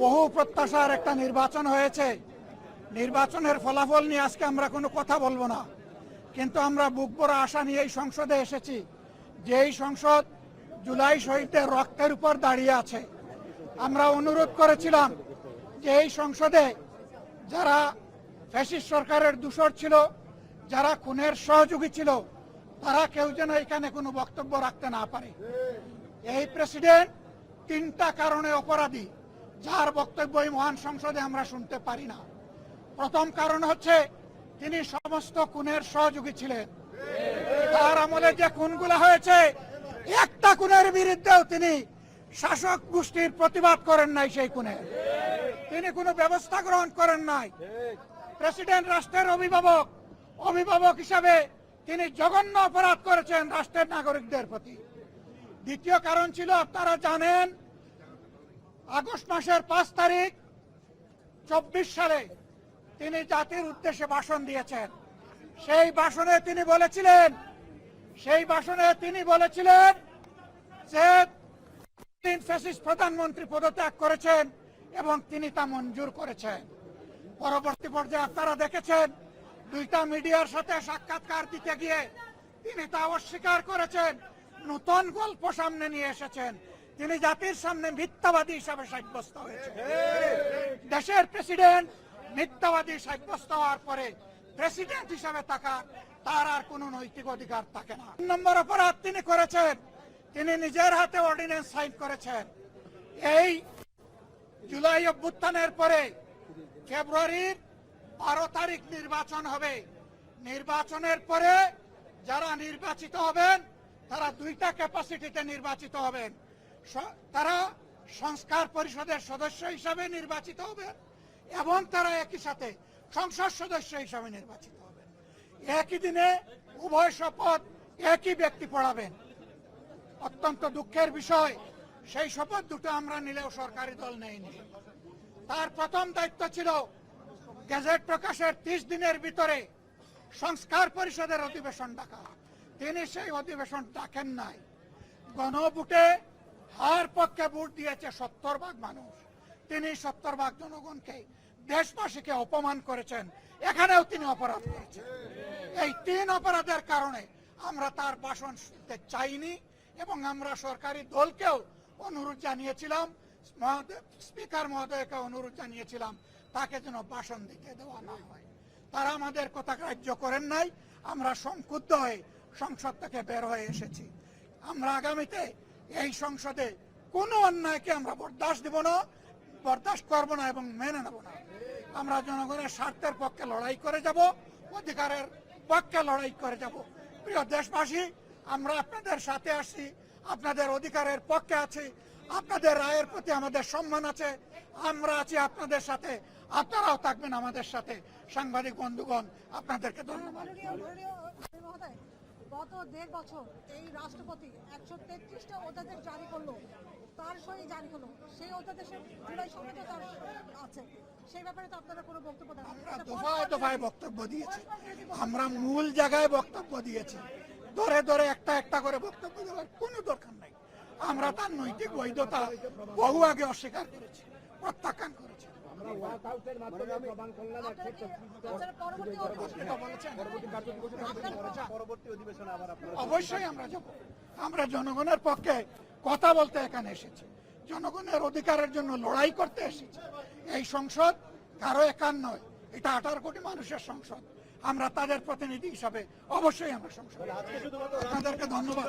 বহু প্রত্যাশার একটা নির্বাচন হয়েছে। নির্বাচনের ফলাফল নিয়ে আজকে আমরা কোনো কথা বলবো না, কিন্তু আমরা বুক ভরা আশা নিয়ে এই সংসদে এসেছি। যেই সংসদ জুলাই শহীদদের রক্তের উপর দাঁড়িয়ে আছে। আমরা অনুরোধ করেছিলাম যে এই সংসদে যারা ফ্যাসিস্ট সরকারের দূষর ছিল, যারা খুনের সহযোগী ছিল, তারা কেউ যেন এখানে কোনো বক্তব্য রাখতে না পারে। এই প্রেসিডেন্ট তিনটা কারণে অপরাধী, যার বক্তব্য এই মহান সংসদে আমরা শুনতে পারি না। প্রথম কারণ হচ্ছে তিনি সমস্ত খুনের সহযোগী ছিলেন। তার আমলে যে খুনগুলো হয়েছে, একটা খুনের বিরুদ্ধেও তিনি শাসক গোষ্ঠীর প্রতিবাদ করেন নাই। সেই খুনে তিনি কোনো ব্যবস্থা গ্রহণ করেন নাই। প্রেসিডেন্ট রাষ্ট্রের অভিভাবক হিসাবে তিনি জঘন্য অপরাধ করেছেন রাষ্ট্রের নাগরিকদের প্রতি। দ্বিতীয় কারণ ছিল, আপনারা জানেন, আগস্ট মাসের 5 তারিখ 24 সালে তিনি জাতির উদ্দেশ্যে ভাষণ দিয়েছেন। সেই ভাষণে তিনি বলেছিলেন যে তিনি ফ্যাসিস্ট প্রধানমন্ত্রী পদত্যাগ করেছেন এবং তিনি তা মঞ্জুর করেছেন। পরবর্তী পর্যায়ে আপনারা দেখেছেন, 2টা মিডিয়ার সাথে সাক্ষাৎকার দিতে গিয়ে তিনি তা অস্বীকার করেছেন। নতুন গল্প সামনে নিয়ে এসেছেন। তিনি জাতির সামনে মিথ্যাবাদী হিসাবে সাব্যস্ত হয়েছে। দেশের প্রেসিডেন্ট মিথ্যাবাদী সাব্যস্ত হওয়ার পরে প্রেসিডেন্ট হিসাবে তার আর কোনো নৈতিক অধিকার থাকে না। 3 নম্বর অপরাধ তিনি করেছেন, তিনি নিজের হাতে অর্ডিন্যান্স সাইন করেছেন। এই জুলাই অভ্যুত্থানের পরে ফেব্রুয়ারির 12 তারিখ নির্বাচন হবে। নির্বাচনের পরে যারা নির্বাচিত হবেন তারা 2টা ক্যাপাসিটিতে নির্বাচিত হবেন। তারা সংস্কার পরিষদের সদস্য হিসাবে নির্বাচিত হবেন এবং তারা একই সাথে সংসদ সদস্য হিসাবে নির্বাচিত হবেন। একই দিনে উভয় শপথ একই ব্যক্তি পড়াবেন। অত্যন্ত দুঃখের বিষয়, সেই শপথ দুটো আমরা নিলেও সরকারি দল নেয়নি। তার প্রথম দায়িত্ব ছিল গেজেট প্রকাশের 30 দিনের ভিতরে সংস্কার পরিষদের অধিবেশন ডাকা। তিনি সেই অধিবেশন ডাকেন নাই। গণভোটে হার পক্ষে ভোট দিয়েছে 70% মানুষ। তিনি 70% জনগণকে, দেশবাসীকে অপমান করেছেন। এখানেও তিনি অপরাধ করেছেন। এই 3 অপরাধের কারণে আমরা তার ভাষণ শুনতে চাইনি এবং আমরা সরকারি দলকেও অনুরোধ জানিয়েছিলাম, স্পিকার মহোদয়কে অনুরোধ জানিয়েছিলাম তাকে যেন ভাষণ দিতে দেওয়া না হয়। তারা আমাদের কথা গ্রাহ্য করেন নাই। আমরা সংক্ষুব্ধ হয়ে সংসদ থেকে বের হয়ে এসেছি। আমরা আগামীতে এই সংসদে কোনো অন্যায়কে আমরা বরদাস্ত করব না এবং মেনে নেব না। আমরা জনগণের স্বার্থের পক্ষে লড়াই করে যাব, অধিকারের পক্ষে লড়াই করে যাব। প্রিয় দেশবাসী, আমরা আপনাদের সাথে আছি, আপনাদের অধিকারের পক্ষে আছি, আপনাদের রায়ের প্রতি আমাদের সম্মান আছে। আমরা আছি আপনাদের সাথে, আপনারাও থাকবেন আমাদের সাথে। সাংবাদিক বন্ধুগণ, আপনাদেরকে ধন্যবাদ। গত 1.5 বছর এই রাষ্ট্রপতি 133টা অধ্যাদেশ জারি করলো, তার সই জারি হলো। সেই অধ্যাদেশের জুলাই সনদে তার আছে। সেই ব্যাপারে তো আপনারা কোনো বক্তব্য দেন? আমরা দফায় বক্তব্য দিয়েছি। আমরা মূল জায়গায় বক্তব্য দিয়েছি। ধরে একটা করে বক্তব্য দেওয়ার কোনো দরকার নাই। আমরা তার নৈতিক বৈধতা বহু আগে অস্বীকার করেছি, প্রত্যাখ্যান করেছি। অবশ্যই আমরা যাব। আমরা জনগণের পক্ষে কথা বলতে এখানে এসেছি, জনগণের অধিকারের জন্য লড়াই করতে এসেছি। এই সংসদ কারো একার নয়, এটা 18 কোটি মানুষের সংসদ। আমরা তাদের প্রতিনিধি হিসাবে অবশ্যই আমরা সংসদ। আপনাদেরকে ধন্যবাদ।